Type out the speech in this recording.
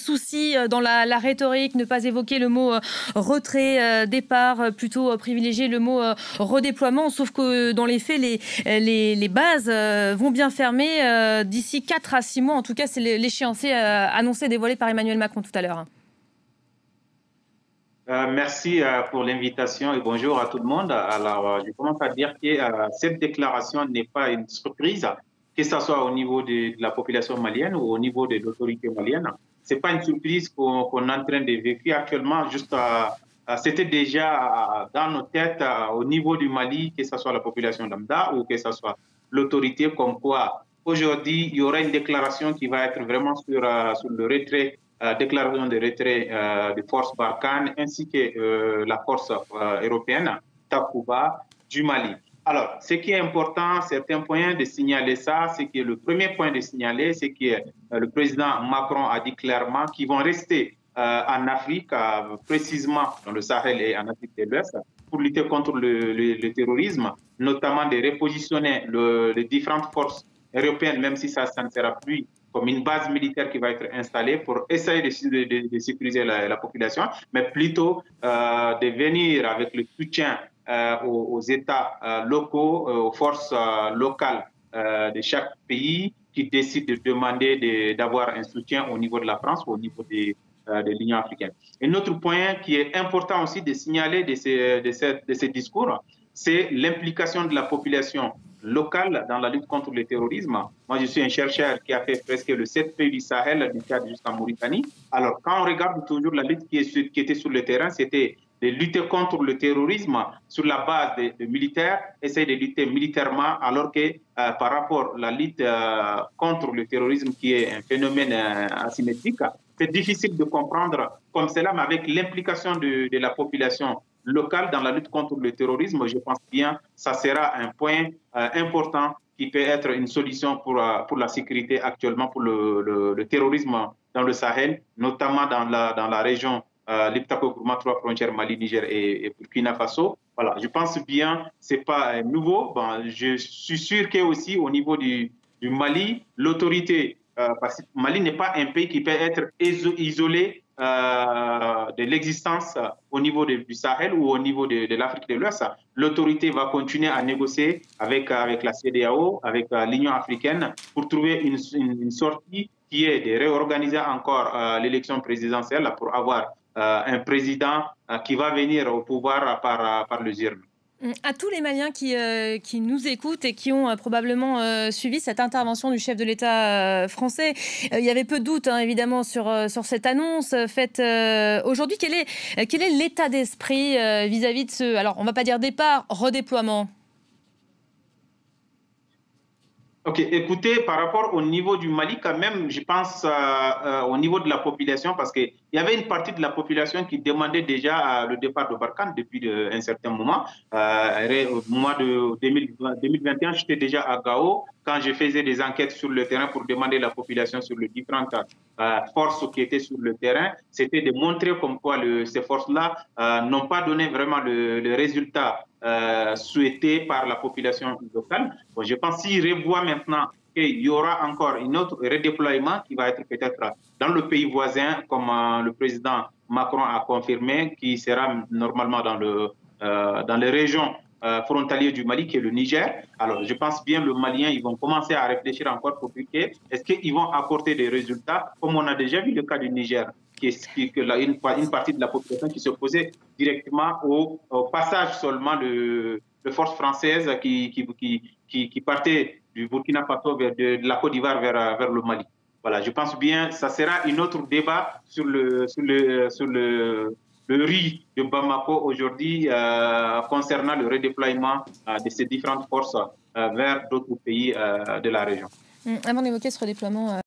souci dans la rhétorique, ne pas évoquer le mot retrait, départ, plutôt privilégier le mot redéploiement, sauf que dans les faits, les bases vont bien fermer d'ici 4 à 6 mois. En tout cas, c'est l'échéancier annoncé, dévoilé par Emmanuel Macron tout à l'heure. Merci pour l'invitation et bonjour à tout le monde. Alors, je commence à dire que cette déclaration n'est pas une surprise, que ce soit au niveau de la population malienne ou au niveau de l'autorité malienne. Ce n'est pas une surprise qu'on est en train de vivre actuellement. Juste, c'était déjà dans nos têtes au niveau du Mali, que ce soit la population lambda ou que ce soit l'autorité, comme quoi aujourd'hui, il y aura une déclaration qui va être vraiment sur le retrait déclaration de retrait des forces Barkhane ainsi que la force européenne Takuba du Mali. Alors, ce qui est important, c'est un point de signaler ça, c'est que le premier point de signaler, c'est que le président Macron a dit clairement qu'ils vont rester en Afrique, précisément dans le Sahel et en Afrique de l'Ouest, pour lutter contre le terrorisme, notamment de repositionner les différentes forces européennes, même si ça ne sera plus comme une base militaire qui va être installée pour essayer de sécuriser la population, mais plutôt de venir avec le soutien aux États locaux, aux forces locales de chaque pays qui décident de demander d'avoir un soutien au niveau de la France ou au niveau de l'Union africaine. Un autre point qui est important aussi de signaler de ces discours, c'est l'implication de la population locale dans la lutte contre le terrorisme. Moi, je suis un chercheur qui a fait presque le 7 pays du Sahel, du Tchad jusqu'en Mauritanie. Alors, quand on regarde toujours la lutte qui était sur le terrain, c'était de lutter contre le terrorisme sur la base de militaires, essayer de lutter militairement, alors que par rapport à la lutte contre le terrorisme, qui est un phénomène asymétrique, c'est difficile de comprendre comme cela, mais avec l'implication de la population locale dans la lutte contre le terrorisme, je pense bien que ça sera un point important qui peut être une solution pour la sécurité actuellement, pour le terrorisme dans le Sahel, notamment dans la région l'Iptako-Gourma, 3 frontières Mali, Niger et Burkina Faso. Voilà, je pense bien, ce n'est pas nouveau. Bon, je suis sûr qu'aussi au niveau du Mali, l'autorité, parce que Mali n'est pas un pays qui peut être isolé de l'existence au niveau du Sahel ou au niveau de l'Afrique de l'Ouest. L'autorité va continuer à négocier avec la CEDEAO, avec l'Union africaine pour trouver une sortie qui est de réorganiser encore l'élection présidentielle pour avoir un président qui va venir au pouvoir par les urnes. À tous les Maliens qui nous écoutent et qui ont probablement suivi cette intervention du chef de l'État français, il y avait peu de doute évidemment sur cette annonce faite aujourd'hui. Quel est l'état d'esprit vis-à-vis de ce, alors on ne va pas dire départ, redéploiement? Ok, écoutez, par rapport au niveau du Mali, quand même, je pense au niveau de la population, parce qu'il y avait une partie de la population qui demandait déjà le départ de Barkhane depuis un certain moment. Au mois de 2021, j'étais déjà à Gao quand je faisais des enquêtes sur le terrain pour demander la population sur les différentes forces qui étaient sur le terrain. C'était de montrer comme quoi ces forces-là n'ont pas donné vraiment le résultat souhaité par la population locale. Bon, je pense qu'il revoit maintenant qu'il y aura encore un autre redéploiement qui va être peut-être dans le pays voisin, comme le président Macron a confirmé, qui sera normalement dans les régions frontalières du Mali, qui est le Niger. Alors, je pense bien le Malien, ils vont commencer à réfléchir encore pour que est-ce qu'ils vont apporter des résultats, comme on a déjà vu le cas du Niger, qui explique une partie de la population qui s'opposait directement au passage seulement de forces françaises qui partaient du Burkina Faso de la Côte d'Ivoire vers le Mali. Voilà, je pense bien que ça sera un autre débat sur le riz de Bamako aujourd'hui concernant le redéploiement de ces différentes forces vers d'autres pays de la région. Avant d'évoquer ce redéploiement